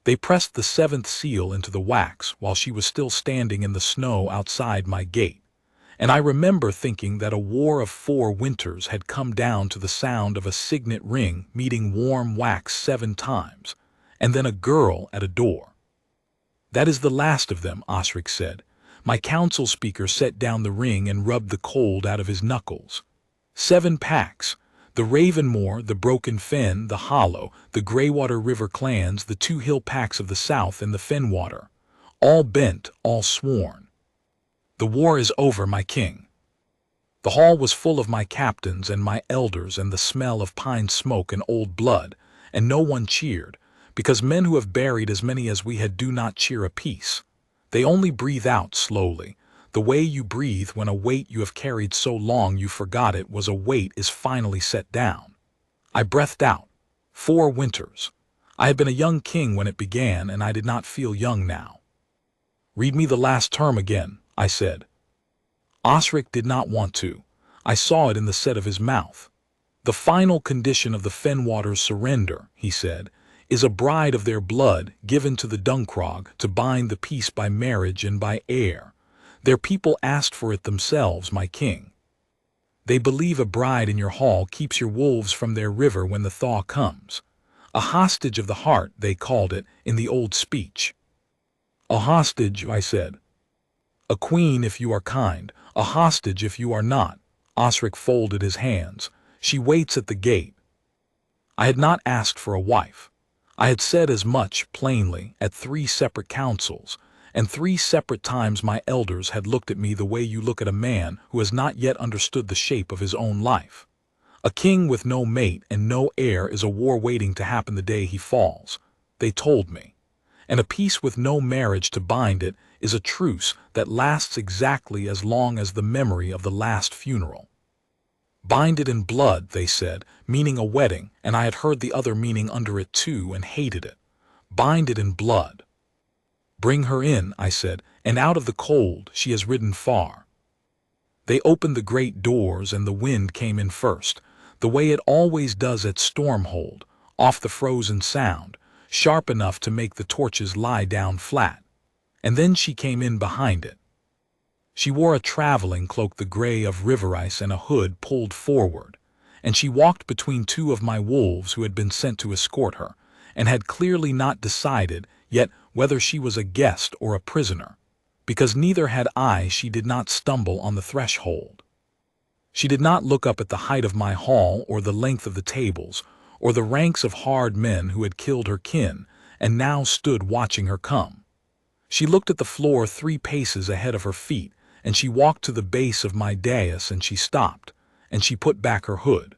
They pressed the seventh seal into the wax while she was still standing in the snow outside my gate, and I remember thinking that a war of 4 winters had come down to the sound of a signet ring meeting warm wax 7 times, and then a girl at a door. "That is the last of them," Osric said. My council speaker set down the ring and rubbed the cold out of his knuckles. 7 packs. The Ravenmoor, the Broken Fen, the Hollow, the Greywater River clans, the 2 hill packs of the south and the Fenwater. All bent, all sworn. "The war is over, my king." The hall was full of my captains and my elders and the smell of pine smoke and old blood, and no one cheered, because men who have buried as many as we had do not cheer a peace. They only breathe out slowly. The way you breathe when a weight you have carried so long you forgot it was a weight is finally set down. I breathed out. 4 winters. I had been a young king when it began, and I did not feel young now. "Read me the last term again," I said. Osric did not want to. I saw it in the set of his mouth. "The final condition of the Fenwater's surrender," he said, "is a bride of their blood given to the Duncrog to bind the peace by marriage and by heir. Their people asked for it themselves, my king. They believe a bride in your hall keeps your wolves from their river when the thaw comes. A hostage of the heart, they called it in the old speech." "A hostage," I said. "A queen if you are kind, a hostage if you are not." Osric folded his hands. "She waits at the gate." I had not asked for a wife. I had said as much, plainly, at 3 separate councils, and 3 separate times my elders had looked at me the way you look at a man who has not yet understood the shape of his own life. A king with no mate and no heir is a war waiting to happen the day he falls, they told me. And a peace with no marriage to bind it is a truce that lasts exactly as long as the memory of the last funeral. Bind it in blood, they said, meaning a wedding, and I had heard the other meaning under it too and hated it. Bind it in blood. "Bring her in," I said, "and out of the cold she has ridden far." They opened the great doors and the wind came in first, the way it always does at Stormhold, off the frozen sound, sharp enough to make the torches lie down flat. And then she came in behind it. She wore a traveling cloak the gray of river ice and a hood pulled forward, and she walked between 2 of my wolves who had been sent to escort her, and had clearly not decided yet whether she was a guest or a prisoner, because neither had I. She did not stumble on the threshold. She did not look up at the height of my hall or the length of the tables, or the ranks of hard men who had killed her kin, and now stood watching her come. She looked at the floor 3 paces ahead of her feet, and she walked to the base of my dais and she stopped, and she put back her hood.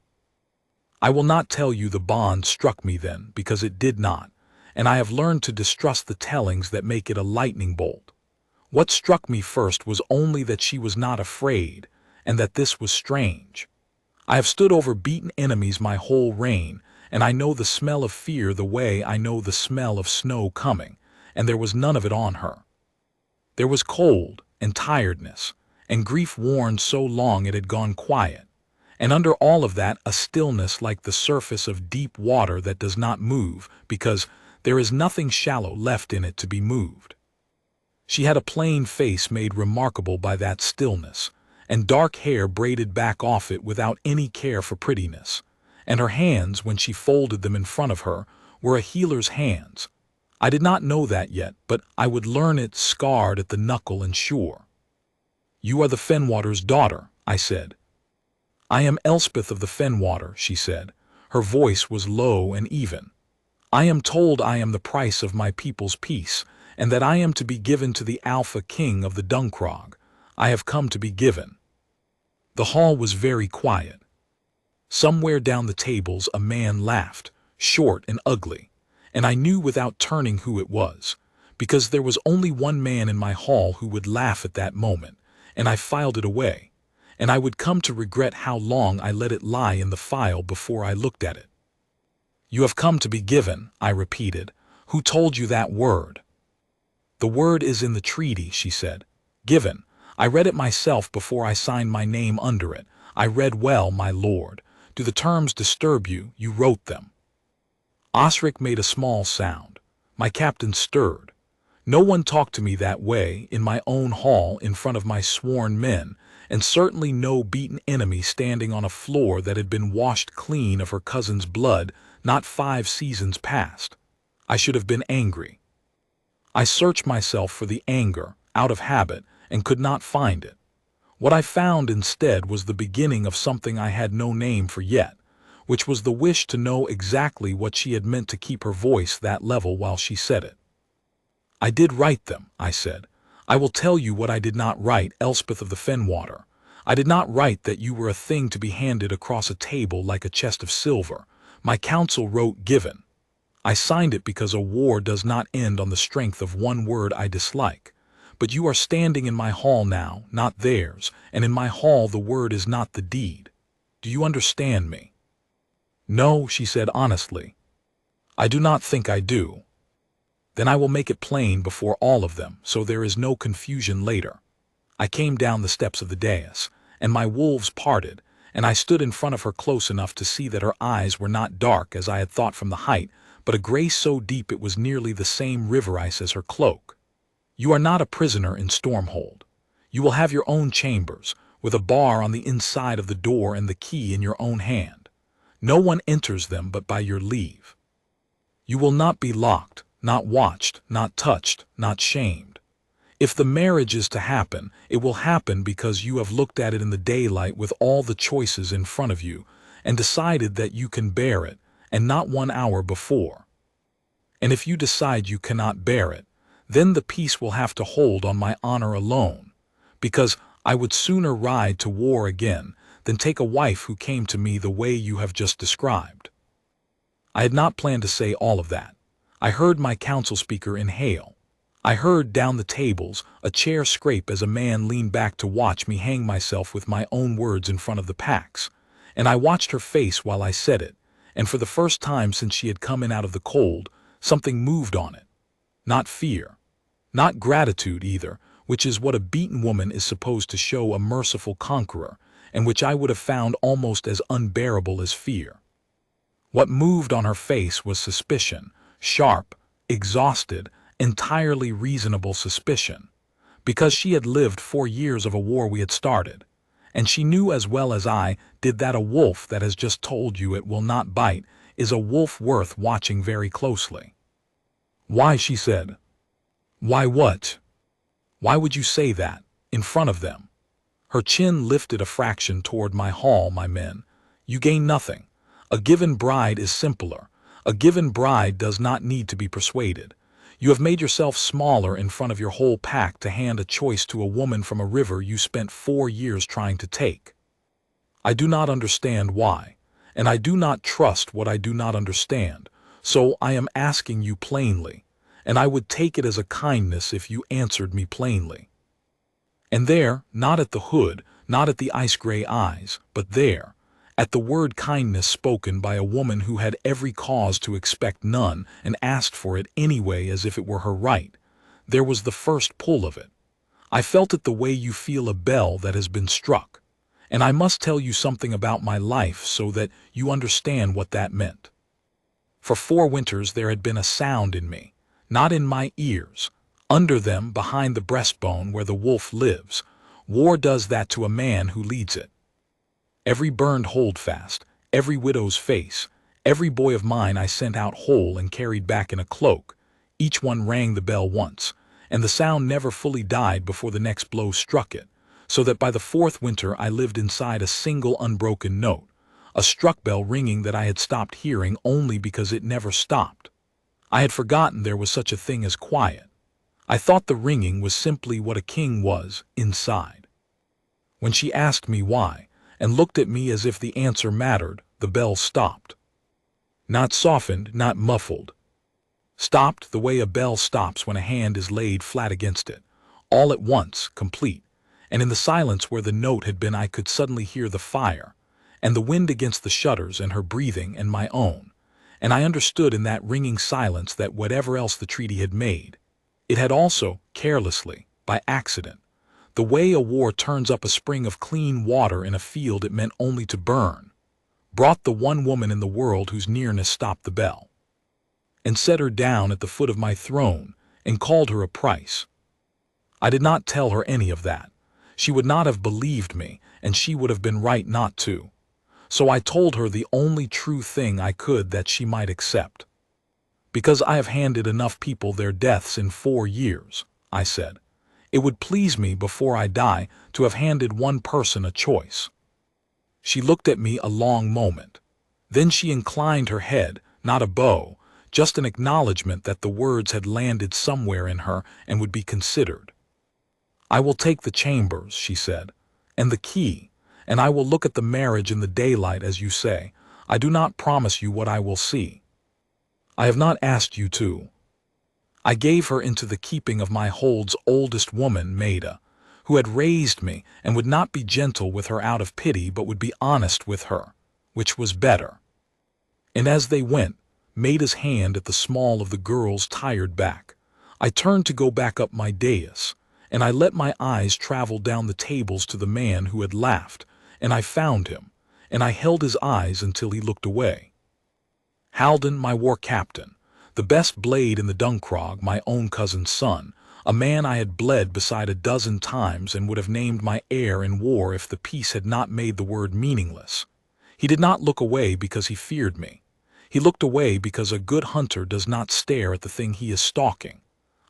I will not tell you the bond struck me then, because it did not, and I have learned to distrust the tellings that make it a lightning bolt. What struck me first was only that she was not afraid, and that this was strange. I have stood over beaten enemies my whole reign, and I know the smell of fear the way I know the smell of snow coming, and there was none of it on her. There was cold, and tiredness, and grief worn so long it had gone quiet, and under all of that a stillness like the surface of deep water that does not move, because there is nothing shallow left in it to be moved. She had a plain face made remarkable by that stillness, and dark hair braided back off it without any care for prettiness, and her hands, when she folded them in front of her, were a healer's hands. I did not know that yet, but I would learn it scarred at the knuckle and sure. "You are the Fenwater's daughter," I said. "I am Elspeth of the Fenwater," she said. Her voice was low and even. "I am told I am the price of my people's peace, and that I am to be given to the Alpha King of the Duncrog. I have come to be given." The hall was very quiet. Somewhere down the tables a man laughed, short and ugly, and I knew without turning who it was, because there was only one man in my hall who would laugh at that moment, and I filed it away, and I would come to regret how long I let it lie in the file before I looked at it. "You have come to be given," I repeated. "Who told you that word?" "The word is in the treaty," she said. "Given. I read it myself before I signed my name under it. I read well, my lord. Do the terms disturb you? You wrote them." Osric made a small sound. My captain stirred. No one talked to me that way in my own hall in front of my sworn men, and certainly no beaten enemy standing on a floor that had been washed clean of her cousin's blood not 5 seasons past. I should have been angry. I searched myself for the anger, out of habit, and could not find it. What I found instead was the beginning of something I had no name for yet, which was the wish to know exactly what she had meant to keep her voice that level while she said it. "I did write them," I said. "I will tell you what I did not write, Elspeth of the Fenwater. I did not write that you were a thing to be handed across a table like a chest of silver. My counsel wrote given. I signed it because a war does not end on the strength of one word I dislike. But you are standing in my hall now, not theirs, and in my hall the word is not the deed. Do you understand me?" "No," she said honestly. "I do not think I do." "Then I will make it plain before all of them, so there is no confusion later." I came down the steps of the dais, and my wolves parted, and I stood in front of her close enough to see that her eyes were not dark as I had thought from the height, but a gray so deep it was nearly the same river ice as her cloak. "You are not a prisoner in Stormhold. You will have your own chambers, with a bar on the inside of the door and the key in your own hand. No one enters them but by your leave. You will not be locked, not watched, not touched, not shamed. If the marriage is to happen, it will happen because you have looked at it in the daylight with all the choices in front of you and decided that you can bear it, and not 1 hour before. And if you decide you cannot bear it, then the peace will have to hold on my honor alone, because I would sooner ride to war again than take a wife who came to me the way you have just described." I had not planned to say all of that. I heard my council speaker inhale. I heard down the tables a chair scrape as a man leaned back to watch me hang myself with my own words in front of the packs, and I watched her face while I said it, and for the first time since she had come in out of the cold, something moved on it. Not fear. Not gratitude either, which is what a beaten woman is supposed to show a merciful conqueror, and which I would have found almost as unbearable as fear. What moved on her face was suspicion, sharp, exhausted, entirely reasonable suspicion, because she had lived 4 years of a war we had started, and she knew as well as I did that a wolf that has just told you it will not bite is a wolf worth watching very closely. "Why?" she said. "Why what? Why would you say that, in front of them?" Her chin lifted a fraction toward my hall, my men. "You gain nothing. A given bride is simpler. A given bride does not need to be persuaded. You have made yourself smaller in front of your whole pack to hand a choice to a woman from a river you spent 4 years trying to take. I do not understand why, and I do not trust what I do not understand, so I am asking you plainly, and I would take it as a kindness if you answered me plainly." And there, not at the hood, not at the ice-gray eyes, but there, at the word kindness spoken by a woman who had every cause to expect none and asked for it anyway as if it were her right, there was the first pull of it. I felt it the way you feel a bell that has been struck, and I must tell you something about my life so that you understand what that meant. For 4 winters there had been a sound in me, not in my ears, under them behind the breastbone where the wolf lives. War does that to a man who leads it. Every burned holdfast, every widow's face, every boy of mine I sent out whole and carried back in a cloak, each one rang the bell once, and the sound never fully died before the next blow struck it, so that by the 4th winter I lived inside a single unbroken note, a struck bell ringing that I had stopped hearing only because it never stopped. I had forgotten there was such a thing as quiet. I thought the ringing was simply what a king was, inside. When she asked me why, and looked at me as if the answer mattered, the bell stopped. Not softened, not muffled. Stopped the way a bell stops when a hand is laid flat against it, all at once, complete, and in the silence where the note had been I could suddenly hear the fire, and the wind against the shutters and her breathing and my own, and I understood in that ringing silence that whatever else the treaty had made, it had also, carelessly, by accident, the way a war turns up a spring of clean water in a field it meant only to burn, brought the one woman in the world whose nearness stopped the bell. and set her down at the foot of my throne, and called her a price. I did not tell her any of that. She would not have believed me, and she would have been right not to. So I told her the only true thing I could that she might accept. Because I have handed enough people their deaths in 4 years, I said. It would please me before I die to have handed one person a choice. She looked at me a long moment. Then she inclined her head, not a bow, just an acknowledgement that the words had landed somewhere in her and would be considered. I will take the chambers, she said, and the key, and I will look at the marriage in the daylight, as you say. I do not promise you what I will see. I have not asked you to. I gave her into the keeping of my hold's oldest woman, Maida, who had raised me and would not be gentle with her out of pity but would be honest with her, which was better. And as they went, Maida's hand at the small of the girl's tired back. I turned to go back up my dais, and I let my eyes travel down the tables to the man who had laughed, and I found him, and I held his eyes until he looked away. Halden, my war captain, the best blade in the Duncrog, my own cousin's son, a man I had bled beside a dozen times and would have named my heir in war if the peace had not made the word meaningless. He did not look away because he feared me. He looked away because a good hunter does not stare at the thing he is stalking.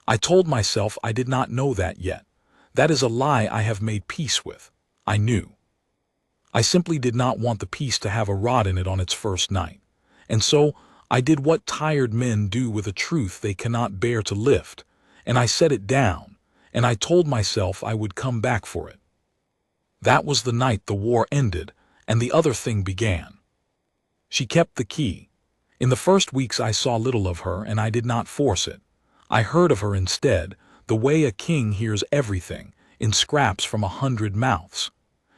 I told myself I did not know that yet. That is a lie I have made peace with. I knew. I simply did not want the peace to have a rot in it on its first night. And so I did what tired men do with a truth they cannot bear to lift, and I set it down, and I told myself I would come back for it. That was the night the war ended, and the other thing began. She kept the key. In the first weeks I saw little of her, and I did not force it. I heard of her instead, the way a king hears everything, in scraps from 100 mouths.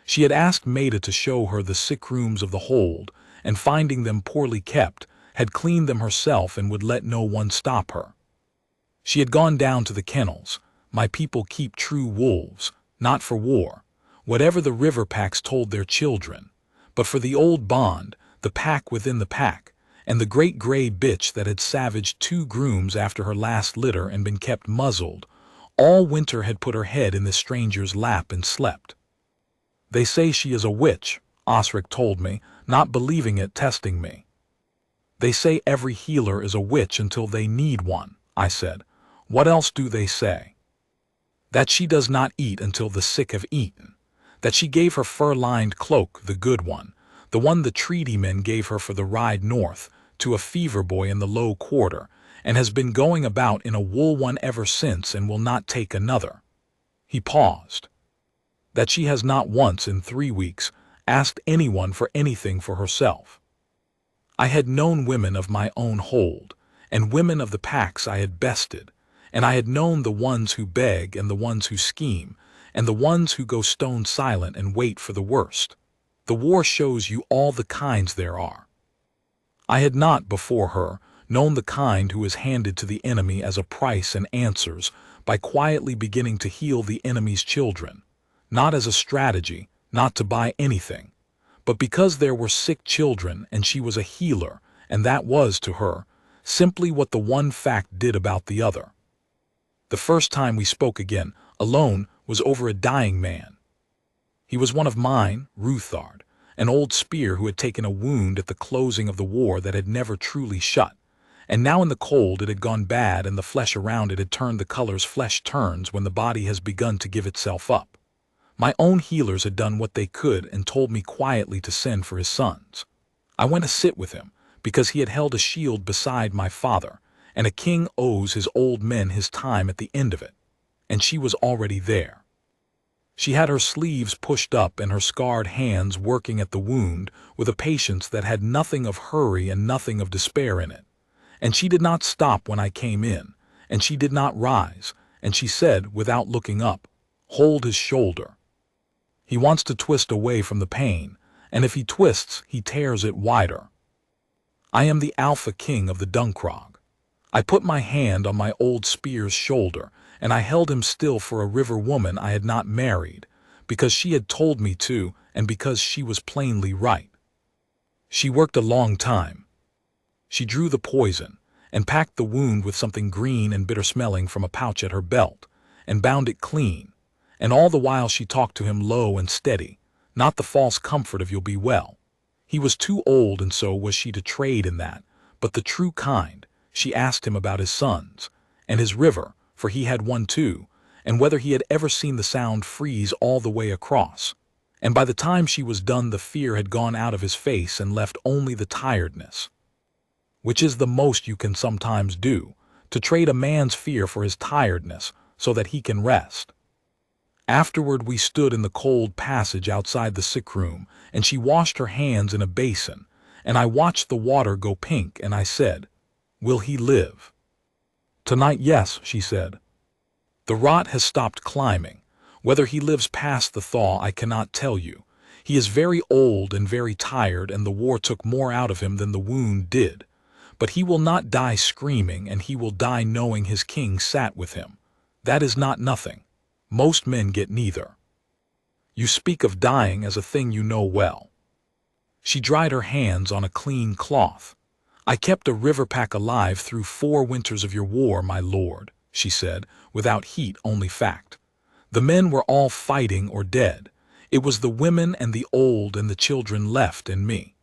She had asked Maida to show her the sick rooms of the hold, and finding them poorly kept, had cleaned them herself and would let no one stop her. She had gone down to the kennels. My people keep true wolves, not for war, whatever the river packs told their children, but for the old bond, the pack within the pack, and the great gray bitch that had savaged 2 grooms after her last litter and been kept muzzled, all winter had put her head in this stranger's lap and slept. They say she is a witch, Osric told me, not believing it, testing me. They say every healer is a witch until they need one, I said. What else do they say? That she does not eat until the sick have eaten. That she gave her fur-lined cloak, the good one, the one the treaty men gave her for the ride north, to a fever boy in the low quarter, and has been going about in a wool one ever since and will not take another. He paused. That she has not once in 3 weeks asked anyone for anything for herself. I had known women of my own hold, and women of the packs I had bested, and I had known the ones who beg and the ones who scheme, and the ones who go stone silent and wait for the worst. The war shows you all the kinds there are. I had not, before her, known the kind who is handed to the enemy as a price and answers by quietly beginning to heal the enemy's children, not as a strategy, not to buy anything, but because there were sick children and she was a healer, and that was, to her, simply what the one fact did about the other. The first time we spoke again, alone, was over a dying man. He was one of mine, Ruthard, an old spear who had taken a wound at the closing of the war that had never truly shut, and now in the cold it had gone bad and the flesh around it had turned the colors flesh turns when the body has begun to give itself up. My own healers had done what they could and told me quietly to send for his sons. I went to sit with him, because he had held a shield beside my father, and a king owes his old men his time at the end of it, and she was already there. She had her sleeves pushed up and her scarred hands working at the wound with a patience that had nothing of hurry and nothing of despair in it. And she did not stop when I came in, and she did not rise, and she said, without looking up, "Hold his shoulder. He wants to twist away from the pain, and if he twists, he tears it wider." I am the Alpha King of the Duncrog. I put my hand on my old spear's shoulder, and I held him still for a river woman I had not married, because she had told me to, and because she was plainly right. She worked a long time. She drew the poison, and packed the wound with something green and bitter-smelling from a pouch at her belt, and bound it clean, and all the while she talked to him low and steady, not the false comfort of "you'll be well." He was too old, and so was she to trade in that, but the true kind. She asked him about his sons, and his river, for he had one too, and whether he had ever seen the Sound freeze all the way across. And by the time she was done, the fear had gone out of his face and left only the tiredness. Which is the most you can sometimes do, to trade a man's fear for his tiredness so that he can rest. Afterward we stood in the cold passage outside the sick room, and she washed her hands in a basin, and I watched the water go pink, and I said, "Will he live?" "Tonight, yes," she said. "The rot has stopped climbing. Whether he lives past the thaw I cannot tell you. He is very old and very tired, and the war took more out of him than the wound did. But he will not die screaming, and he will die knowing his king sat with him. That is not nothing. Most men get neither. You speak of dying as a thing you know well." She dried her hands on a clean cloth. "I kept a river pack alive through 4 winters of your war, my lord," she said, without heat, only fact. "The men were all fighting or dead. It was the women and the old and the children left, and me.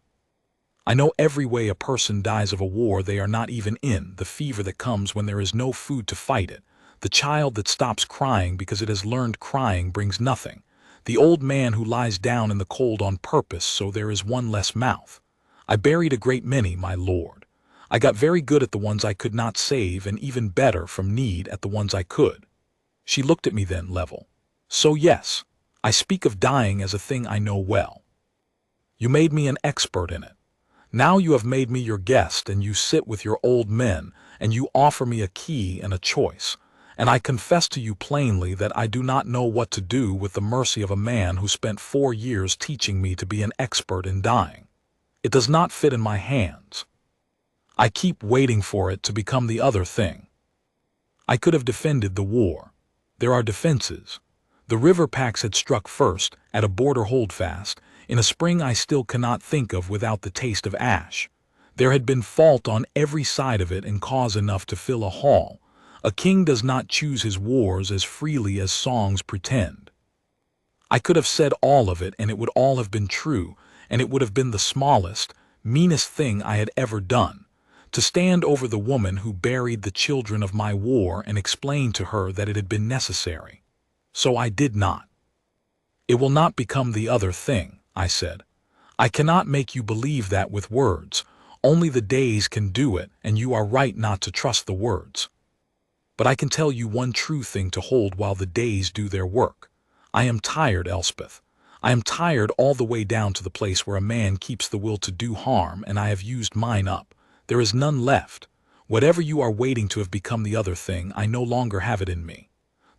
I know every way a person dies of a war they are not even in, the fever that comes when there is no food to fight it, the child that stops crying because it has learned crying brings nothing, the old man who lies down in the cold on purpose so there is one less mouth. I buried a great many, my lord. I got very good at the ones I could not save, and even better from need at the ones I could." She looked at me then, level. "So yes, I speak of dying as a thing I know well. You made me an expert in it. Now you have made me your guest, and you sit with your old men, and you offer me a key and a choice. And I confess to you plainly that I do not know what to do with the mercy of a man who spent 4 years teaching me to be an expert in dying. It does not fit in my hands. I keep waiting for it to become the other thing. I could have defended the war. There are defenses. The river packs had struck first, at a border holdfast, in a spring I still cannot think of without the taste of ash. There had been fault on every side of it, and cause enough to fill a hall. A king does not choose his wars as freely as songs pretend. I could have said all of it, and it would all have been true, and it would have been the smallest, meanest thing I had ever done, to stand over the woman who buried the children of my war and explain to her that it had been necessary. So I did not. "It will not become the other thing," I said. "I cannot make you believe that with words. Only the days can do it, and you are right not to trust the words. But I can tell you one true thing to hold while the days do their work. I am tired, Elspeth. I am tired all the way down to the place where a man keeps the will to do harm, and I have used mine up. There is none left. Whatever you are waiting to have become the other thing, I no longer have it in me.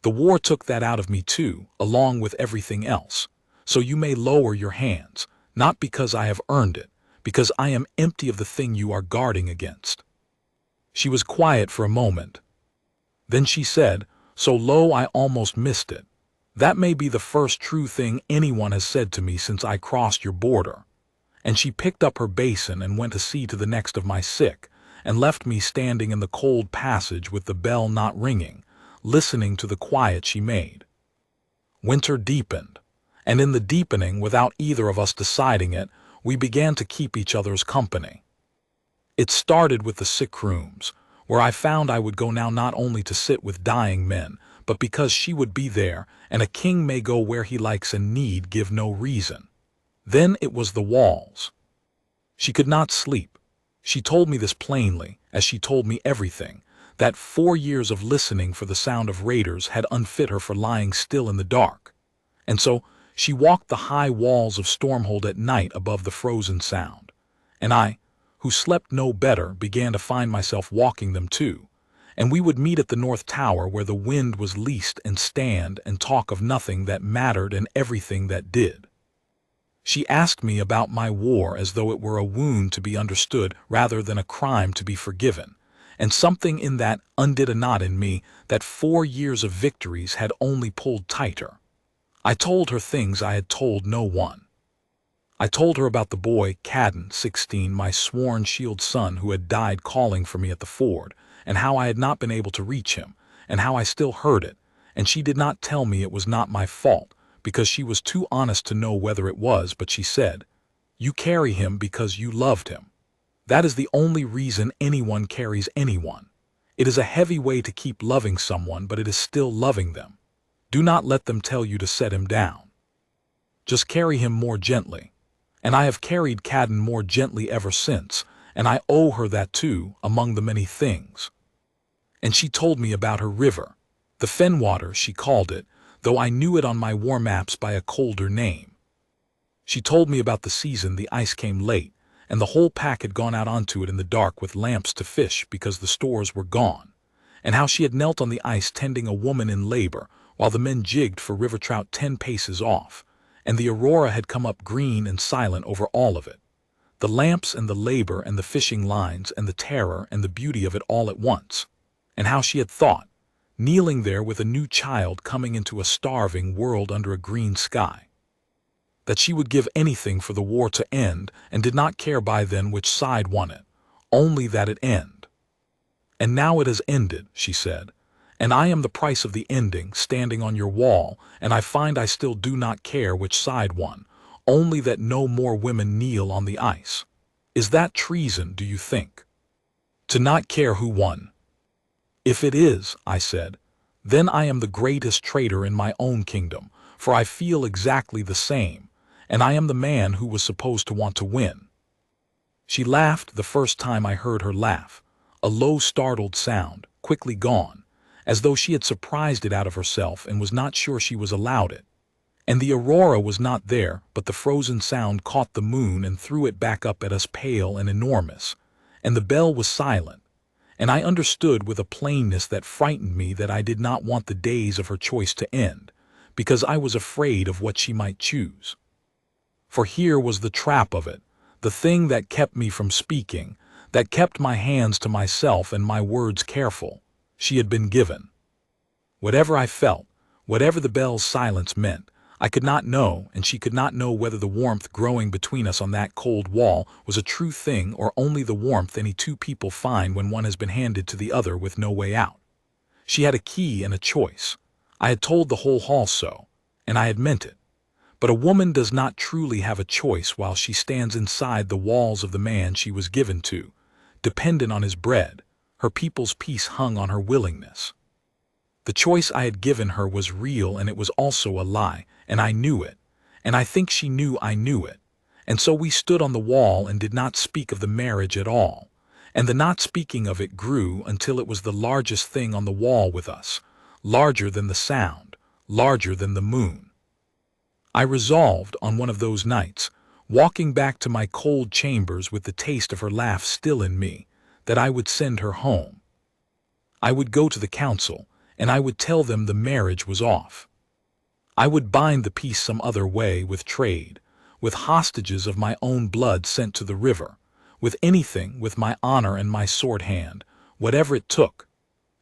The war took that out of me too, along with everything else. So you may lower your hands, not because I have earned it, because I am empty of the thing you are guarding against." She was quiet for a moment. Then she said, so low I almost missed it, "That may be the first true thing anyone has said to me since I crossed your border." And she picked up her basin and went to see to the next of my sick, and left me standing in the cold passage with the bell not ringing, listening to the quiet she made. Winter deepened, and in the deepening, without either of us deciding it, we began to keep each other's company. It started with the sick rooms, where I found I would go now not only to sit with dying men, but because she would be there, and a king may go where he likes and need give no reason. Then it was the walls. She could not sleep. She told me this plainly, as she told me everything, that 4 years of listening for the sound of raiders had unfit her for lying still in the dark. And so she walked the high walls of Stormhold at night above the frozen Sound. And I, who slept no better, began to find myself walking them too, and we would meet at the North Tower where the wind was least and stand and talk of nothing that mattered and everything that did. She asked me about my war as though it were a wound to be understood rather than a crime to be forgiven, and something in that undid a knot in me that 4 years of victories had only pulled tighter. I told her things I had told no one. I told her about the boy, Cadden, 16, my sworn shield son who had died calling for me at the ford, and how I had not been able to reach him, and how I still heard it, and she did not tell me it was not my fault, because she was too honest to know whether it was, but she said, "You carry him because you loved him. That is the only reason anyone carries anyone. It is a heavy way to keep loving someone, but it is still loving them. Do not let them tell you to set him down. Just carry him more gently." And I have carried Cadden more gently ever since, and I owe her that too, among the many things. And she told me about her river, the Fenwater she called it, though I knew it on my war maps by a colder name. She told me about the season the ice came late, and the whole pack had gone out onto it in the dark with lamps to fish because the stores were gone, and how she had knelt on the ice tending a woman in labor while the men jigged for river trout 10 paces off, and the aurora had come up green and silent over all of it. The lamps and the labor and the fishing lines and the terror and the beauty of it all at once, and how she had thought, kneeling there with a new child coming into a starving world under a green sky, that she would give anything for the war to end and did not care by then which side won it, only that it end. And now it has ended, she said, and I am the price of the ending, standing on your wall, and I find I still do not care which side won, only that no more women kneel on the ice. Is that treason, do you think? To not care who won? If it is, I said, then I am the greatest traitor in my own kingdom, for I feel exactly the same, and I am the man who was supposed to want to win. She laughed the first time I heard her laugh, a low startled sound, quickly gone, as though she had surprised it out of herself and was not sure she was allowed it. And the aurora was not there, but the frozen sound caught the moon and threw it back up at us pale and enormous, and the bell was silent, and I understood with a plainness that frightened me that I did not want the days of her choice to end, because I was afraid of what she might choose. For here was the trap of it, the thing that kept me from speaking, that kept my hands to myself and my words careful. She had been given. Whatever I felt, whatever the bell's silence meant, I could not know, and she could not know whether the warmth growing between us on that cold wall was a true thing or only the warmth any two people find when one has been handed to the other with no way out. She had a key and a choice. I had told the whole hall so, and I had meant it. But a woman does not truly have a choice while she stands inside the walls of the man she was given to, dependent on his bread. Her people's peace hung on her willingness. The choice I had given her was real, and it was also a lie, and I knew it, and I think she knew I knew it, and so we stood on the wall and did not speak of the marriage at all, and the not speaking of it grew until it was the largest thing on the wall with us, larger than the sound, larger than the moon. I resolved, on one of those nights, walking back to my cold chambers with the taste of her laugh still in me, that I would send her home. I would go to the council, and I would tell them the marriage was off. I would bind the peace some other way, with trade, with hostages of my own blood sent to the river, with anything, with my honor and my sword hand, whatever it took,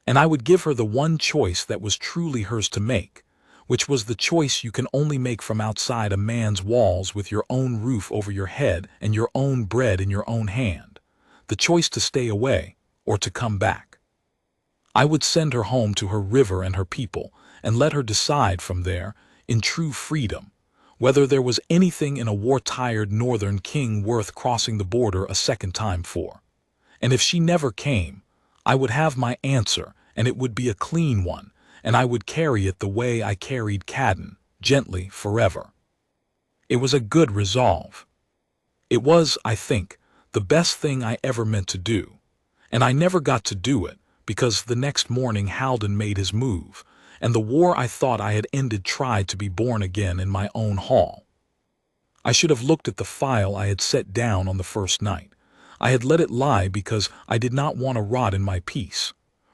and I would give her the one choice that was truly hers to make, which was the choice you can only make from outside a man's walls with your own roof over your head and your own bread in your own hand. The choice to stay away or to come back. I would send her home to her river and her people, and let her decide from there, in true freedom, whether there was anything in a war-tired northern king worth crossing the border a second time for. And if she never came, I would have my answer, and it would be a clean one, and I would carry it the way I carried Cadden, gently forever. It was a good resolve. It was, I think, the best thing I ever meant to do, and I never got to do it, because the next morning Haldon made his move, and the war I thought I had ended tried to be born again in my own hall. I should have looked at the file I had set down on the first night. I had let it lie because I did not want to rot in my peace.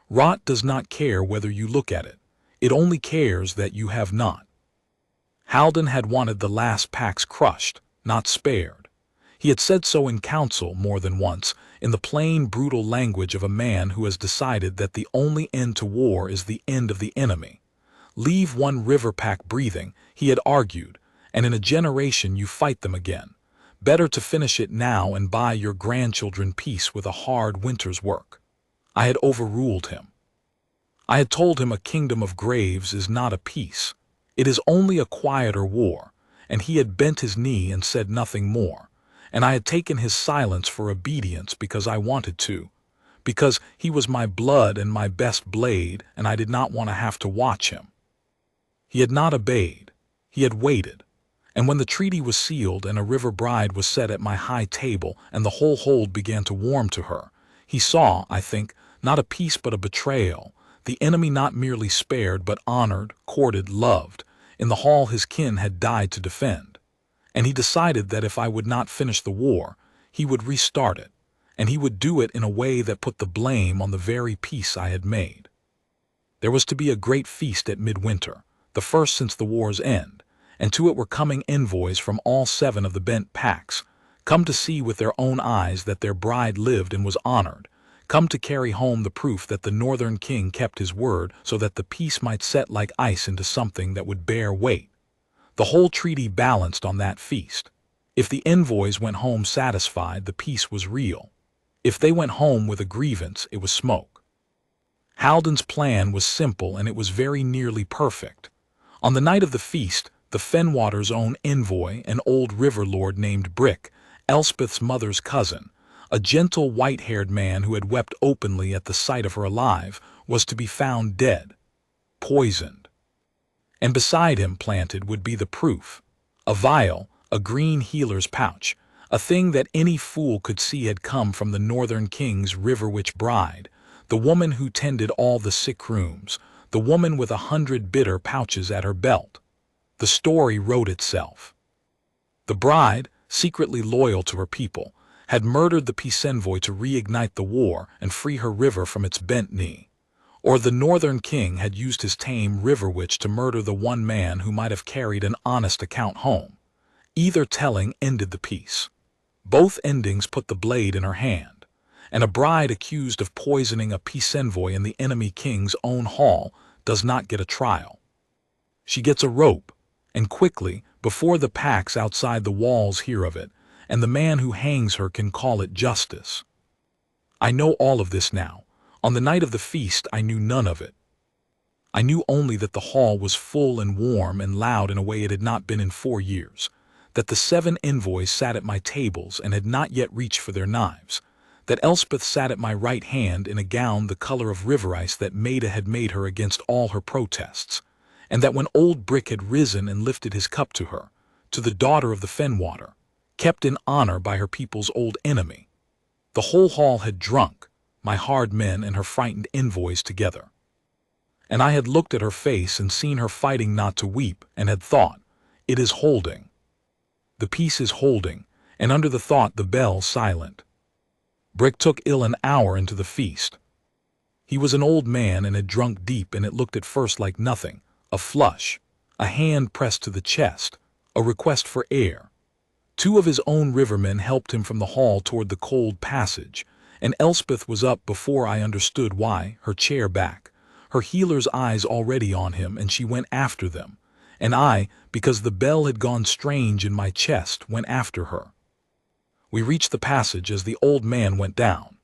Rot does not care whether you look at it. It only cares that you have not. Haldon had wanted the last packs crushed, not spared. He had said so in council more than once, in the plain, brutal language of a man who has decided that the only end to war is the end of the enemy. Leave one river pack breathing, he had argued, and in a generation you fight them again. Better to finish it now and buy your grandchildren peace with a hard winter's work. I had overruled him. I had told him a kingdom of graves is not a peace. It is only a quieter war, and he had bent his knee and said nothing more, and I had taken his silence for obedience because I wanted to, because he was my blood and my best blade, and I did not want to have to watch him. He had not obeyed. He had waited. And when the treaty was sealed and a river bride was set at my high table and the whole hold began to warm to her, he saw, I think, not a peace but a betrayal, the enemy not merely spared but honored, courted, loved, in the hall his kin had died to defend. And he decided that if I would not finish the war, he would restart it, and he would do it in a way that put the blame on the very peace I had made. There was to be a great feast at midwinter, the first since the war's end, and to it were coming envoys from all 7 of the Bent Pacts, come to see with their own eyes that their bride lived and was honored, come to carry home the proof that the Northern King kept his word so that the peace might set like ice into something that would bear weight. The whole treaty balanced on that feast. If the envoys went home satisfied, the peace was real. If they went home with a grievance, it was smoke. Haldon's plan was simple and it was very nearly perfect. On the night of the feast, the Fenwaters' own envoy, an old river lord named Brick, Elspeth's mother's cousin, a gentle white-haired man who had wept openly at the sight of her alive, was to be found dead, poisoned. And beside him planted would be the proof, a vial, a green healer's pouch, a thing that any fool could see had come from the Northern King's River Witch bride, the woman who tended all the sick rooms, the woman with 100 bitter pouches at her belt. The story wrote itself. The bride, secretly loyal to her people, had murdered the peace envoy to reignite the war and free her river from its bent knee. Or the Northern King had used his tame river witch to murder the one man who might have carried an honest account home. Either telling ended the peace. Both endings put the blade in her hand, and a bride accused of poisoning a peace envoy in the enemy king's own hall does not get a trial. She gets a rope, and quickly, before the packs outside the walls hear of it, and the man who hangs her can call it justice. I know all of this now. On the night of the feast I knew none of it. I knew only that the hall was full and warm and loud in a way it had not been in 4 years, that the 7 envoys sat at my tables and had not yet reached for their knives, that Elspeth sat at my right hand in a gown the color of river ice that Maida had made her against all her protests, and that when old Brick had risen and lifted his cup to her, to the daughter of the Fenwater, kept in honor by her people's old enemy, the whole hall had drunk, my hard men and her frightened envoys together. And I had looked at her face and seen her fighting not to weep, and had thought, it is holding. The peace is holding, and under the thought the bell silent. Brick took ill an hour into the feast. He was an old man and had drunk deep, and it looked at first like nothing, a flush, a hand pressed to the chest, a request for air. 2 of his own rivermen helped him from the hall toward the cold passage, and Elspeth was up before I understood why, her chair back, her healer's eyes already on him, and she went after them, and I, because the bell had gone strange in my chest, went after her. We reached the passage as the old man went down,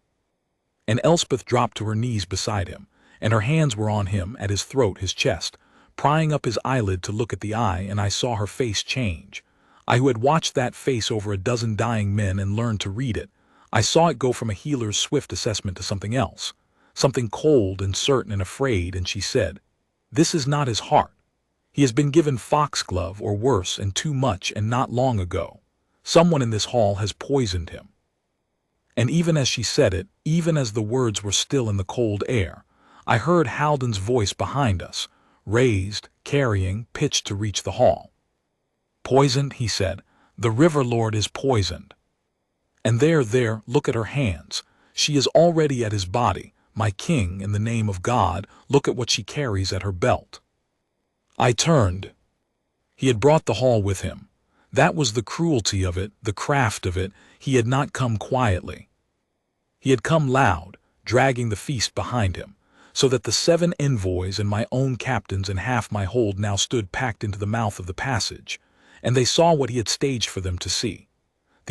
and Elspeth dropped to her knees beside him, and her hands were on him, at his throat, his chest, prying up his eyelid to look at the eye, and I saw her face change. I who had watched that face over a dozen dying men and learned to read it, I saw it go from a healer's swift assessment to something else, something cold and certain and afraid, and she said, "This is not his heart. He has been given foxglove or worse, and too much, and not long ago. Someone in this hall has poisoned him." And even as she said it, even as the words were still in the cold air, I heard Haldon's voice behind us, raised, carrying, pitched to reach the hall. "Poisoned," he said. "The river lord is poisoned. And there, look at her hands. She is already at his body. My king, in the name of God, look at what she carries at her belt." I turned. He had brought the hall with him. That was the cruelty of it, the craft of it. He had not come quietly. He had come loud, dragging the feast behind him, so that the 7 envoys and my own captains and half my hold now stood packed into the mouth of the passage, and they saw what he had staged for them to see.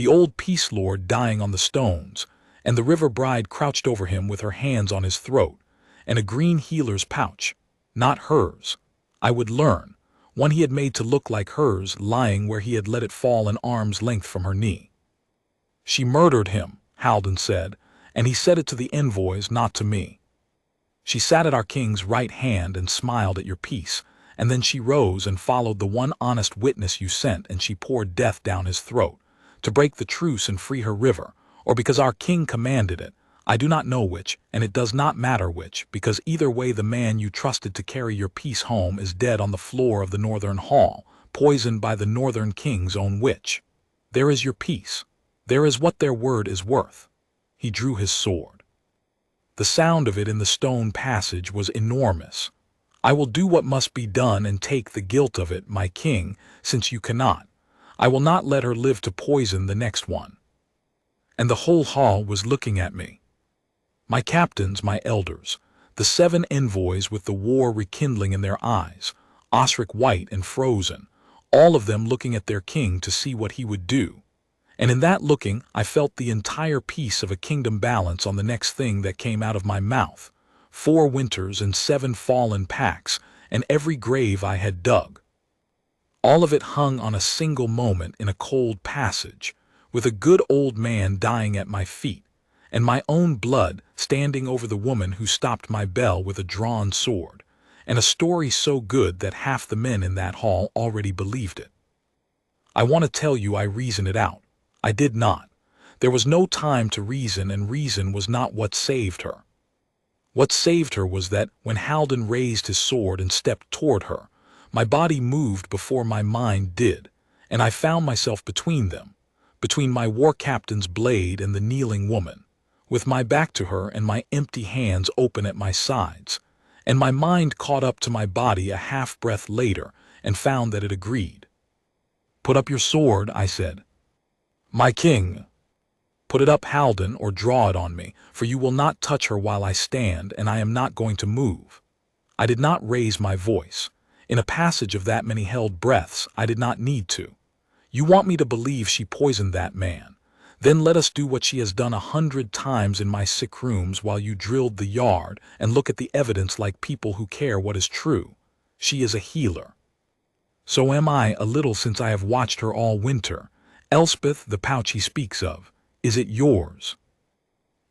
the old peace lord dying on the stones, and the river bride crouched over him with her hands on his throat, and a green healer's pouch, not hers. I would learn, one he had made to look like hers, lying where he had let it fall an arm's length from her knee. She murdered him, Halden said, and he said it to the envoys, not to me. She sat at our king's right hand and smiled at your peace, and then she rose and followed the one honest witness you sent, and she poured death down his throat, to break the truce and free her river, or because our king commanded it. I do not know which, and it does not matter which, because either way the man you trusted to carry your peace home is dead on the floor of the northern hall, poisoned by the northern king's own witch. There is your peace. There is what their word is worth. He drew his sword. The sound of it in the stone passage was enormous. I will do what must be done and take the guilt of it, my king, since you cannot. I will not let her live to poison the next one. And the whole hall was looking at me. My captains, my elders, the 7 envoys with the war rekindling in their eyes, Osric white and frozen, all of them looking at their king to see what he would do. And in that looking, I felt the entire piece of a kingdom balance on the next thing that came out of my mouth. 4 winters and 7 fallen packs, and every grave I had dug. All of it hung on a single moment in a cold passage, with a good old man dying at my feet, and my own blood standing over the woman who stopped my bell with a drawn sword, and a story so good that half the men in that hall already believed it. I want to tell you I reasoned it out. I did not. There was no time to reason, and reason was not what saved her. What saved her was that, when Halden raised his sword and stepped toward her, my body moved before my mind did, and I found myself between them, between my war captain's blade and the kneeling woman, with my back to her and my empty hands open at my sides, and my mind caught up to my body a half-breath later and found that it agreed. "Put up your sword," I said. "My king." "Put it up, Halden, or draw it on me, for you will not touch her while I stand, and I am not going to move." I did not raise my voice. In a passage of that many held breaths, I did not need to. "You want me to believe she poisoned that man. Then let us do what she has done 100 times in my sick rooms while you drilled the yard, and look at the evidence like people who care what is true. She is a healer. So am I a little, since I have watched her all winter. Elspeth, the pouch he speaks of, is it yours?"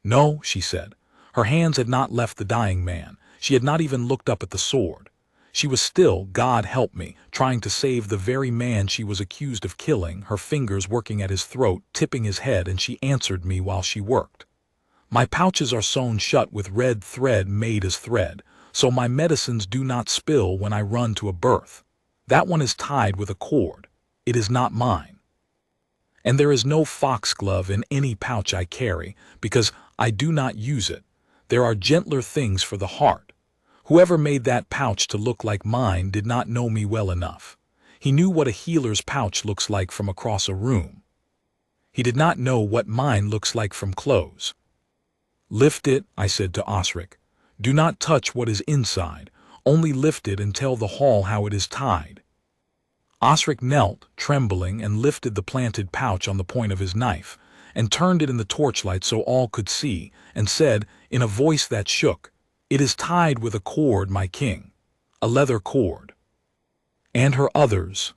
"No," she said. Her hands had not left the dying man. She had not even looked up at the sword. She was still, God help me, trying to save the very man she was accused of killing, her fingers working at his throat, tipping his head, and she answered me while she worked. "My pouches are sewn shut with red thread made as thread, so my medicines do not spill when I run to a birth. That one is tied with a cord. It is not mine. And there is no foxglove in any pouch I carry, because I do not use it. There are gentler things for the heart. Whoever made that pouch to look like mine did not know me well enough. He knew what a healer's pouch looks like from across a room. He did not know what mine looks like from close. "Lift it," I said to Osric. "Do not touch what is inside. Only lift it and tell the hall how it is tied." Osric knelt, trembling, and lifted the planted pouch on the point of his knife, and turned it in the torchlight so all could see, and said, in a voice that shook, "It is tied with a cord, my king, a leather cord." "And her others?"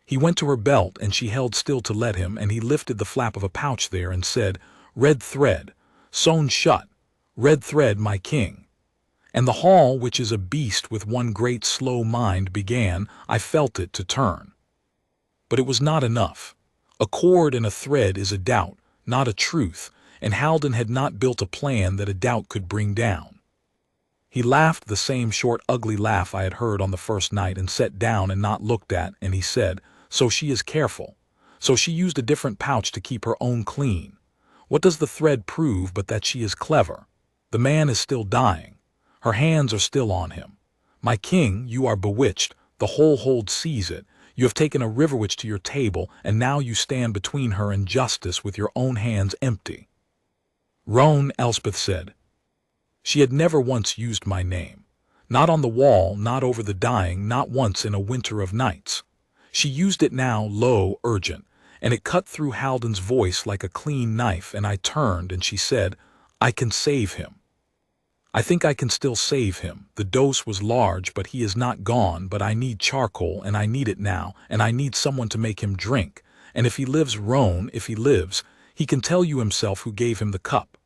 He went to her belt, and she held still to let him, and he lifted the flap of a pouch there and said, "Red thread, sewn shut, red thread, my king." And the hall, which is a beast with one great slow mind, began, I felt it, to turn. But it was not enough. A cord and a thread is a doubt, not a truth, and Halden had not built a plan that a doubt could bring down. He laughed the same short, ugly laugh I had heard on the first night, and sat down and not looked at, and he said, "So she is careful. So she used a different pouch to keep her own clean. What does the thread prove but that she is clever? The man is still dying. Her hands are still on him. My king, you are bewitched. The whole hold sees it. You have taken a river witch to your table, and now you stand between her and justice with your own hands empty." "Roan," Elspeth said. She had never once used my name. Not on the wall, not over the dying, not once in a winter of nights. She used it now, low, urgent, and it cut through Halden's voice like a clean knife, and I turned, and she said, "I can save him. I think I can still save him. The dose was large, but he is not gone, but I need charcoal, and I need it now, and I need someone to make him drink. And if he lives, Roan, if he lives, he can tell you himself who gave him the cup.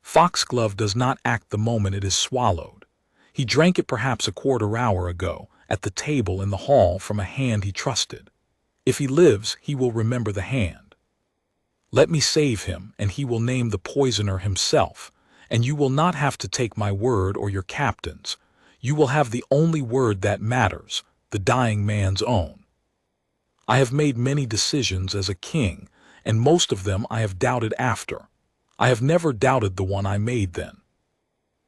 Foxglove does not act the moment it is swallowed. He drank it perhaps a quarter-hour ago, at the table in the hall from a hand he trusted. If he lives, he will remember the hand. Let me save him, and he will name the poisoner himself, and you will not have to take my word or your captain's. You will have the only word that matters, the dying man's own. I have made many decisions as a king, and most of them I have doubted after. I have never doubted the one I made then."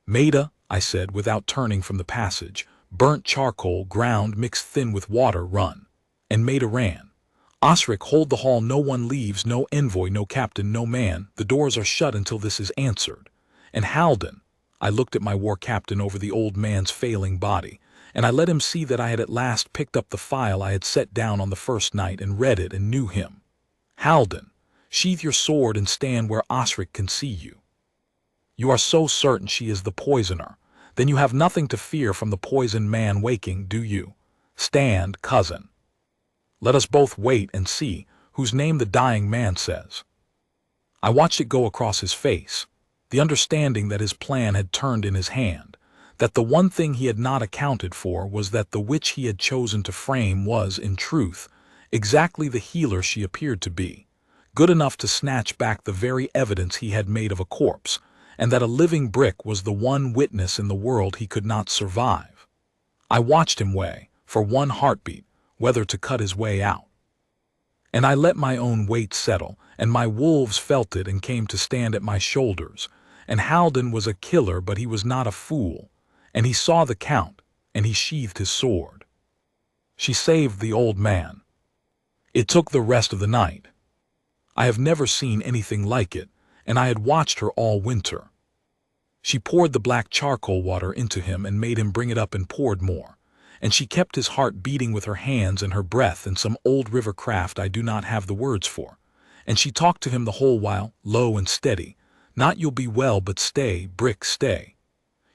"Maida," I said without turning from the passage, "burnt charcoal, ground, mixed thin with water, run." And Maida ran. "Osric, hold the hall, no one leaves, no envoy, no captain, no man. The doors are shut until this is answered. And Halden," I looked at my war captain over the old man's failing body, and I let him see that I had at last picked up the file I had set down on the first night and read it and knew him. "Halden, sheathe your sword and stand where Osric can see you. You are so certain she is the poisoner. Then you have nothing to fear from the poisoned man waking, do you? Stand, cousin. Let us both wait and see whose name the dying man says." I watched it go across his face, the understanding that his plan had turned in his hand, that the one thing he had not accounted for was that the witch he had chosen to frame was, in truth, exactly the healer she appeared to be, good enough to snatch back the very evidence he had made of a corpse, and that a living brick was the one witness in the world he could not survive. I watched him weigh, for one heartbeat, whether to cut his way out. And I let my own weight settle, and my wolves felt it and came to stand at my shoulders. And Halden was a killer, but he was not a fool, and he saw the count, and he sheathed his sword. She saved the old man. It took the rest of the night. I have never seen anything like it, and I had watched her all winter. She poured the black charcoal water into him and made him bring it up and poured more, and she kept his heart beating with her hands and her breath in some old river craft I do not have the words for, and she talked to him the whole while, low and steady, not "you'll be well, but stay, Brick, stay.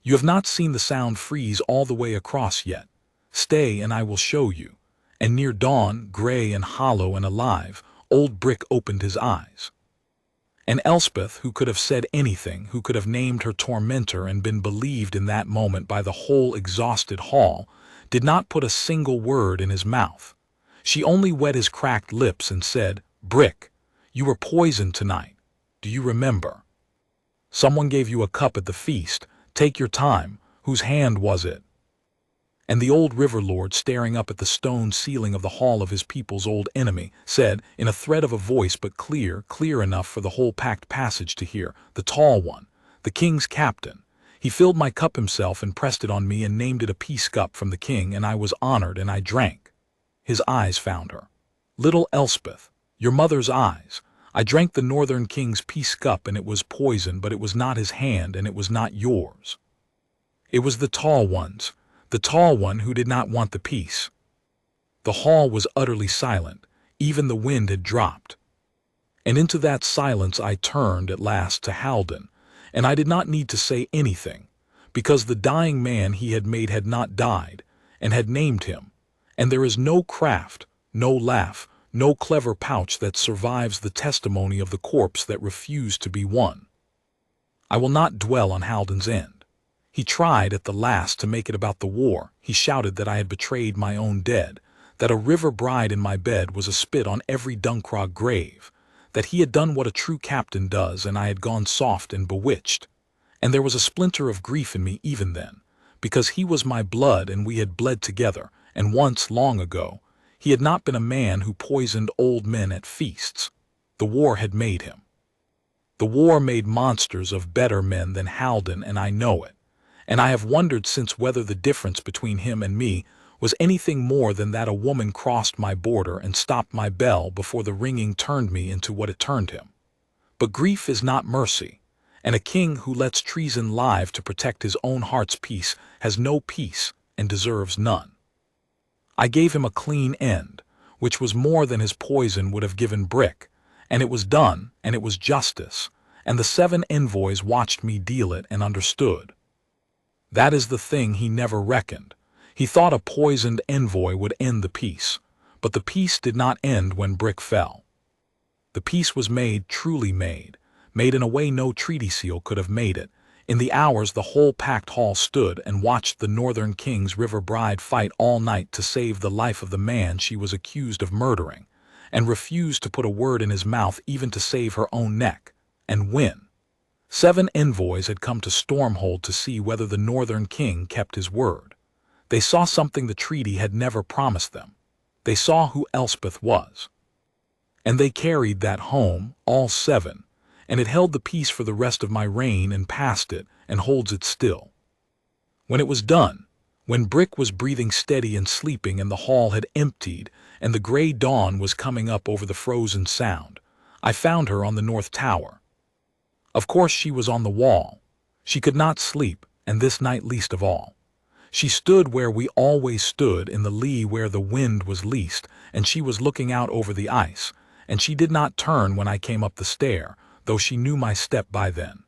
You have not seen the sound freeze all the way across yet. Stay and I will show you." And near dawn, gray and hollow and alive, old Brick opened his eyes. And Elspeth, who could have said anything, who could have named her tormentor and been believed in that moment by the whole exhausted hall, did not put a single word in his mouth. She only wet his cracked lips and said, "Brick, you were poisoned tonight. Do you remember? Someone gave you a cup at the feast. Take your time. Whose hand was it?" And the old river lord, staring up at the stone ceiling of the hall of his people's old enemy, said, in a thread of a voice but clear, clear enough for the whole packed passage to hear, "The tall one, the king's captain. He filled my cup himself and pressed it on me and named it a peace cup from the king, and I was honored and I drank." His eyes found her. "Little Elspeth, your mother's eyes. I drank the northern king's peace cup, and it was poison, but it was not his hand, and it was not yours. It was the tall one's, the tall one who did not want the peace." The hall was utterly silent. Even the wind had dropped. And into that silence I turned at last to Halden, and I did not need to say anything, because the dying man he had made had not died, and had named him, and there is no craft, no laugh, no clever pouch that survives the testimony of the corpse that refused to be won. I will not dwell on Halden's end. He tried at the last to make it about the war. He shouted that I had betrayed my own dead, that a river bride in my bed was a spit on every Duncrog grave, that he had done what a true captain does, and I had gone soft and bewitched. And there was a splinter of grief in me even then, because he was my blood and we had bled together, and once, long ago, he had not been a man who poisoned old men at feasts. The war had made him. The war made monsters of better men than Halden, and I know it. And I have wondered since whether the difference between him and me was anything more than that a woman crossed my border and stopped my bell before the ringing turned me into what it turned him. But grief is not mercy, and a king who lets treason live to protect his own heart's peace has no peace and deserves none. I gave him a clean end, which was more than his poison would have given Brick, and it was done, and it was justice, and the 7 envoys watched me deal it and understood. That is the thing he never reckoned. He thought a poisoned envoy would end the peace, but the peace did not end when Brick fell. The peace was made, truly made in a way no treaty seal could have made it. In the hours the whole packed hall stood and watched the Northern King's River Bride fight all night to save the life of the man she was accused of murdering, and refused to put a word in his mouth even to save her own neck, and win. 7 envoys had come to Stormhold to see whether the Northern King kept his word. They saw something the treaty had never promised them. They saw who Elspeth was. And they carried that home, all 7, and it held the peace for the rest of my reign and passed it and holds it still. When it was done, when Brick was breathing steady and sleeping and the hall had emptied and the gray dawn was coming up over the frozen sound, I found her on the North Tower. Of course she was on the wall. She could not sleep, and this night least of all. She stood where we always stood, in the lee where the wind was least, and she was looking out over the ice, and she did not turn when I came up the stair, though she knew my step by then.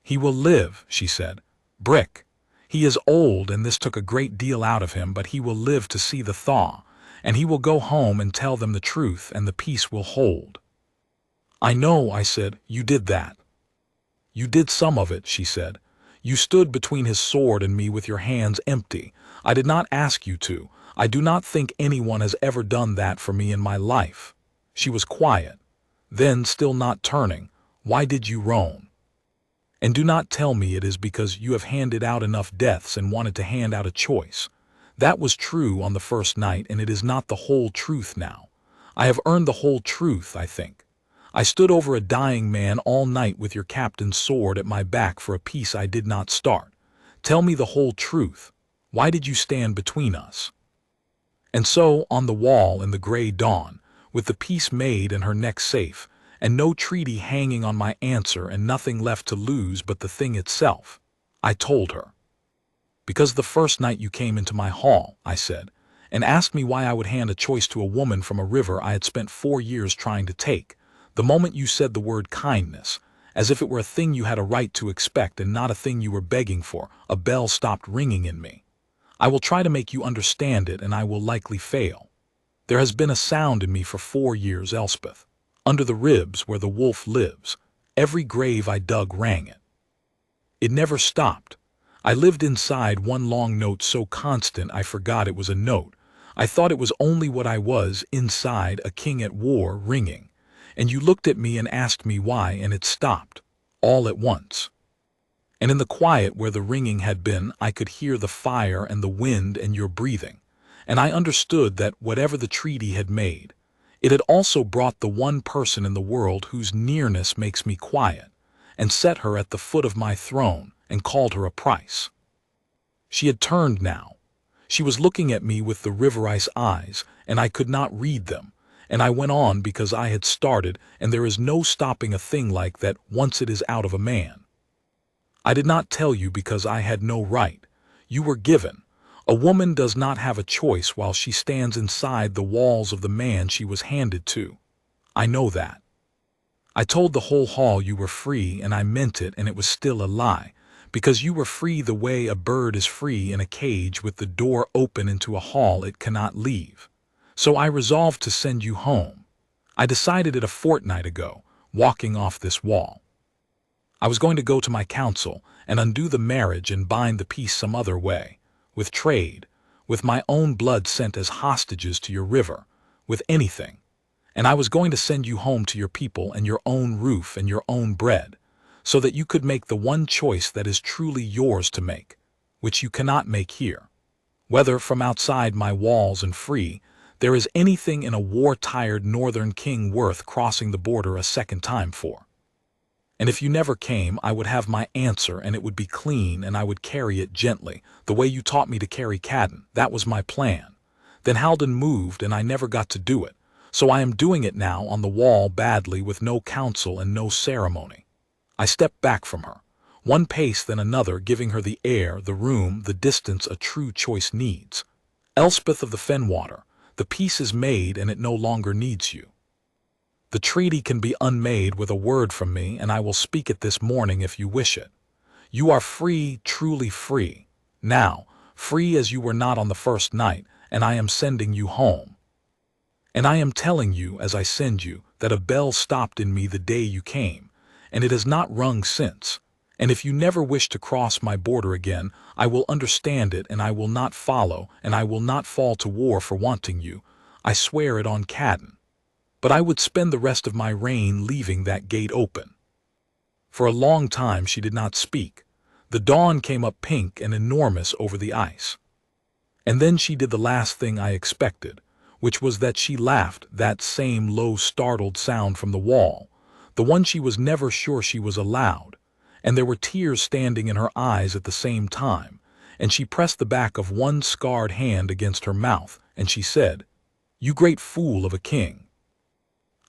"He will live," she said. "Brick. He is old, and this took a great deal out of him, but he will live to see the thaw, and he will go home and tell them the truth, and the peace will hold." "I know," I said. "You did that." "You did some of it," she said. "You stood between his sword and me with your hands empty. I did not ask you to. I do not think anyone has ever done that for me in my life." She was quiet. Then, still not turning, "Why did you roam? And do not tell me it is because you have handed out enough deaths and wanted to hand out a choice. That was true on the first night, and it is not the whole truth now. I have earned the whole truth, I think. I stood over a dying man all night with your captain's sword at my back for a peace I did not start. Tell me the whole truth. Why did you stand between us?" And so, on the wall in the gray dawn, with the peace made and her neck safe, and no treaty hanging on my answer and nothing left to lose but the thing itself, I told her. "Because the first night you came into my hall," I said, "and asked me why I would hand a choice to a woman from a river I had spent 4 years trying to take, the moment you said the word kindness, as if it were a thing you had a right to expect and not a thing you were begging for, a bell stopped ringing in me. I will try to make you understand it, and I will likely fail. There has been a sound in me for 4 years, Elspeth. Under the ribs where the wolf lives, every grave I dug rang it. It never stopped. I lived inside one long note so constant I forgot it was a note. I thought it was only what I was, inside, a king at war, ringing. And you looked at me and asked me why, and it stopped, all at once. And in the quiet where the ringing had been, I could hear the fire and the wind and your breathing, and I understood that whatever the treaty had made, it had also brought the one person in the world whose nearness makes me quiet, and set her at the foot of my throne, and called her a price. She had turned now. She was looking at me with the river ice eyes, and I could not read them, and I went on because I had started, and there is no stopping a thing like that once it is out of a man. I did not tell you because I had no right. You were given. A woman does not have a choice while she stands inside the walls of the man she was handed to. I know that. I told the whole hall you were free, and I meant it, and it was still a lie, because you were free the way a bird is free in a cage with the door open into a hall it cannot leave. So I resolved to send you home. I decided it a fortnight ago, walking off this wall. I was going to go to my council and undo the marriage and bind the peace some other way, with trade, with my own blood sent as hostages to your river, with anything. And I was going to send you home to your people and your own roof and your own bread, so that you could make the one choice that is truly yours to make, which you cannot make here. Whether from outside my walls and free, there is anything in a war-tired northern king worth crossing the border a second time for. And if you never came, I would have my answer, and it would be clean, and I would carry it gently, the way you taught me to carry Cadden. That was my plan. Then Halden moved, and I never got to do it. So I am doing it now on the wall badly with no counsel and no ceremony. I stepped back from her, one pace then another, giving her the air, the room, the distance a true choice needs. Elspeth of the Fenwater, The peace is made and it no longer needs you. The treaty can be unmade with a word from me, and I will speak it this morning if you wish it. You are free, truly free. Now, free as you were not on the first night, and I am sending you home. And I am telling you, as I send you, that a bell stopped in me the day you came, and it has not rung since. And if you never wish to cross my border again, I will understand it, and I will not follow, and I will not fall to war for wanting you. I swear it on Cadden. But I would spend the rest of my reign leaving that gate open. For a long time she did not speak. The dawn came up pink and enormous over the ice. And then she did the last thing I expected, which was that she laughed, that same low, startled sound from the wall, the one she was never sure she was allowed, and there were tears standing in her eyes at the same time, and she pressed the back of one scarred hand against her mouth, and she said, "You great fool of a king."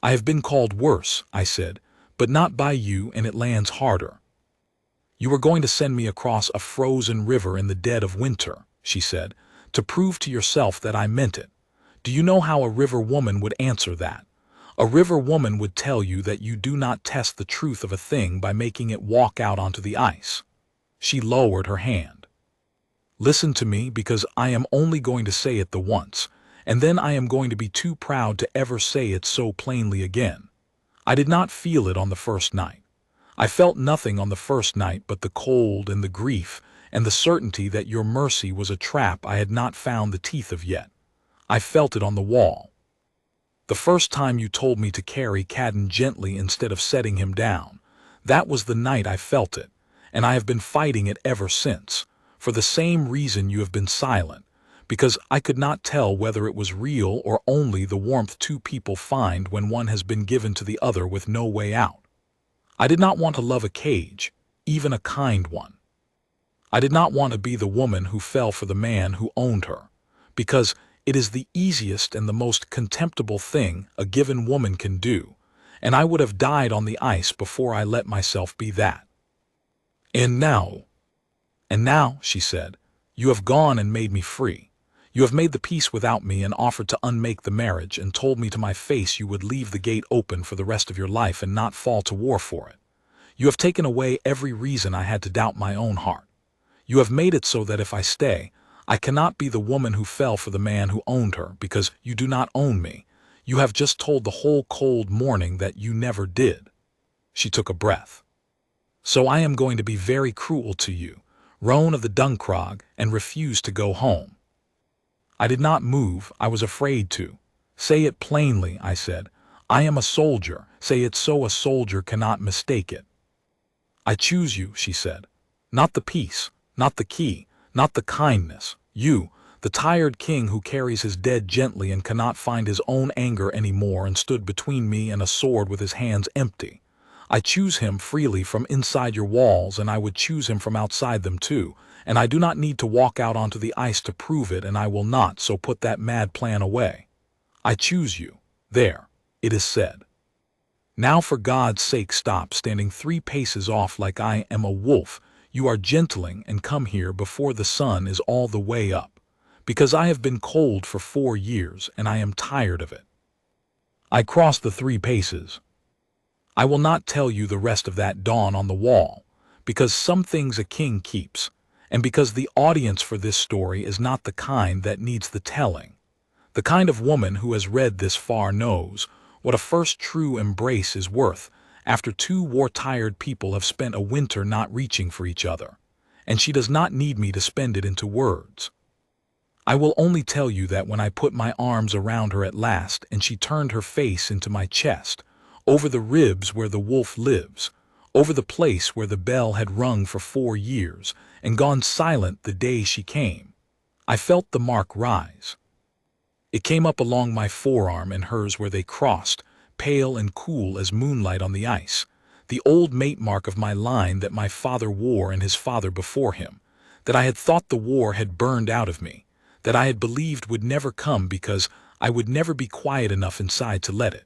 "I have been called worse," I said, "but not by you, and it lands harder." "You were going to send me across a frozen river in the dead of winter," she said, "to prove to yourself that I meant it. Do you know how a river woman would answer that? A river woman would tell you that you do not test the truth of a thing by making it walk out onto the ice." She lowered her hand. "Listen to me, because I am only going to say it the once, and then I am going to be too proud to ever say it so plainly again. I did not feel it on the first night. I felt nothing on the first night but the cold and the grief and the certainty that your mercy was a trap I had not found the teeth of yet. I felt it on the wall. The first time you told me to carry Cadden gently instead of setting him down, that was the night I felt it, and I have been fighting it ever since, for the same reason you have been silent, because I could not tell whether it was real or only the warmth two people find when one has been given to the other with no way out. I did not want to love a cage, even a kind one. I did not want to be the woman who fell for the man who owned her, because it is the easiest and the most contemptible thing a given woman can do, and I would have died on the ice before I let myself be that. And now, she said, you have gone and made me free. You have made the peace without me and offered to unmake the marriage and told me to my face you would leave the gate open for the rest of your life and not fall to war for it. You have taken away every reason I had to doubt my own heart. You have made it so that if I stay, I cannot be the woman who fell for the man who owned her, because you do not own me. You have just told the whole cold morning that you never did. She took a breath. So I am going to be very cruel to you, Roan of the Duncrog, and refuse to go home. I did not move. I was afraid to. Say it plainly, I said. I am a soldier. Say it so a soldier cannot mistake it. I choose you, she said. Not the peace, not the key, not the kindness. You, the tired king who carries his dead gently and cannot find his own anger any more and stood between me and a sword with his hands empty. I choose him freely from inside your walls, and I would choose him from outside them too, and I do not need to walk out onto the ice to prove it, and I will not, so put that mad plan away. I choose you. There, it is said. Now for God's sake stop standing 3 paces off like I am a wolf. You are gentling and come here before the sun is all the way up, because I have been cold for 4 years and I am tired of it. I crossed the 3 paces. I will not tell you the rest of that dawn on the wall, because some things a king keeps, and because the audience for this story is not the kind that needs the telling. The kind of woman who has read this far knows what a first true embrace is worth after 2 war-tired people have spent a winter not reaching for each other, and she does not need me to spend it into words. I will only tell you that when I put my arms around her at last and she turned her face into my chest, over the ribs where the wolf lives, over the place where the bell had rung for 4 years and gone silent the day she came, I felt the mark rise. It came up along my forearm and hers where they crossed, pale and cool as moonlight on the ice, the old mate mark of my line that my father wore and his father before him, that I had thought the war had burned out of me, that I had believed would never come because I would never be quiet enough inside to let it.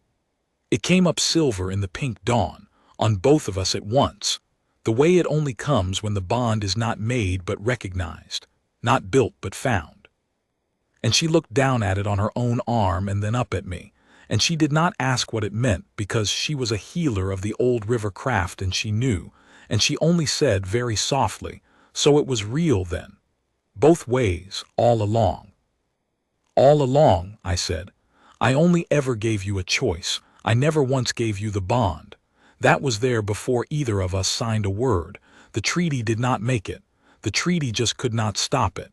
It came up silver in the pink dawn, on both of us at once, the way it only comes when the bond is not made but recognized, not built but found. and she looked down at it on her own arm and then up at me, and she did not ask what it meant because she was a healer of the old river craft and she knew, and she only said very softly, "So it was real then. Both ways, all along." "All along," I said. "I only ever gave you a choice. I never once gave you the bond. That was there before either of us signed a word. The treaty did not make it. The treaty just could not stop it.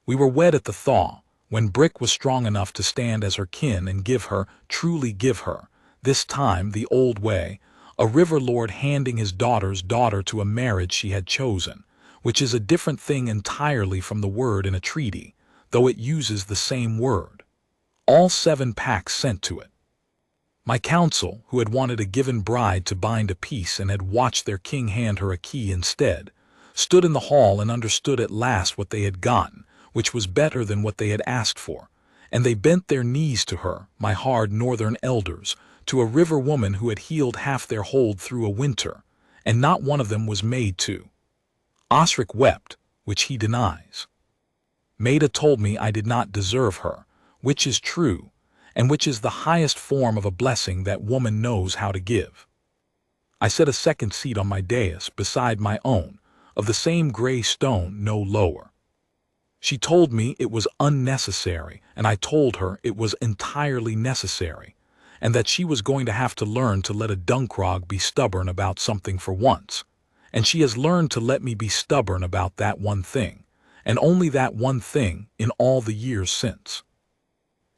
We were wed at the thaw, when Brick was strong enough to stand as her kin and give her, truly give her, this time the old way, a river lord handing his daughter's daughter to a marriage she had chosen, which is a different thing entirely from the word in a treaty, though it uses the same word. All 7 packs sent to it. My council, who had wanted a given bride to bind a peace and had watched their king hand her a key instead, stood in the hall and understood at last what they had gotten, which was better than what they had asked for, and they bent their knees to her, my hard northern elders, to a river woman who had healed half their hold through a winter, and not one of them was made to. Osric wept, which he denies. Maida told me I did not deserve her, which is true, and which is the highest form of a blessing that woman knows how to give. I set a second seat on my dais beside my own, of the same gray stone, no lower. She told me it was unnecessary, and I told her it was entirely necessary, and that she was going to have to learn to let a Duncrog be stubborn about something for once, and she has learned to let me be stubborn about that one thing, and only that one thing in all the years since.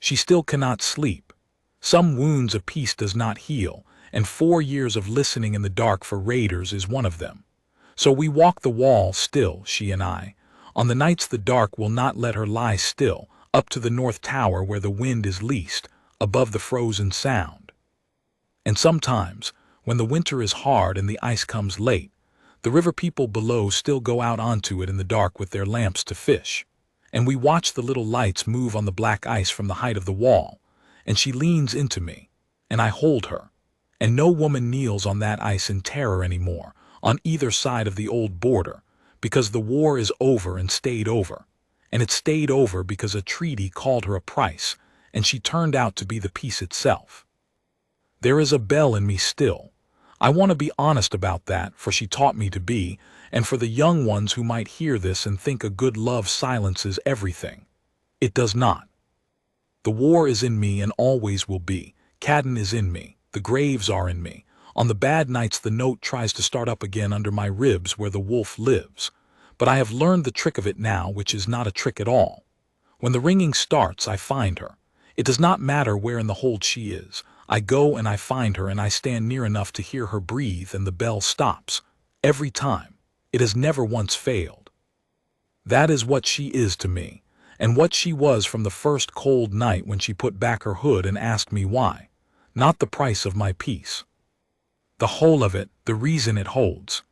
She still cannot sleep. Some wounds a peace does not heal, and 4 years of listening in the dark for raiders is one of them. So we walk the wall still, she and I. On the nights the dark will not let her lie still, up to the north tower where the wind is least, above the frozen sound. And sometimes, when the winter is hard and the ice comes late, the river people below still go out onto it in the dark with their lamps to fish, and we watch the little lights move on the black ice from the height of the wall, and she leans into me, and I hold her, and no woman kneels on that ice in terror anymore, on either side of the old border, because the war is over and stayed over, and it stayed over because a treaty called her a price, and she turned out to be the peace itself. There is a bell in me still. I want to be honest about that, for she taught me to be, and for the young ones who might hear this and think a good love silences everything. It does not. The war is in me and always will be. Cadden is in me. The graves are in me. On the bad nights the note tries to start up again under my ribs where the wolf lives. But I have learned the trick of it now, which is not a trick at all. When the ringing starts, I find her. It does not matter where in the hold she is. I go and I find her and I stand near enough to hear her breathe and the bell stops. Every time. It has never once failed. That is what she is to me, and what she was from the first cold night when she put back her hood and asked me why. Not the price of my peace. The whole of it, the reason it holds.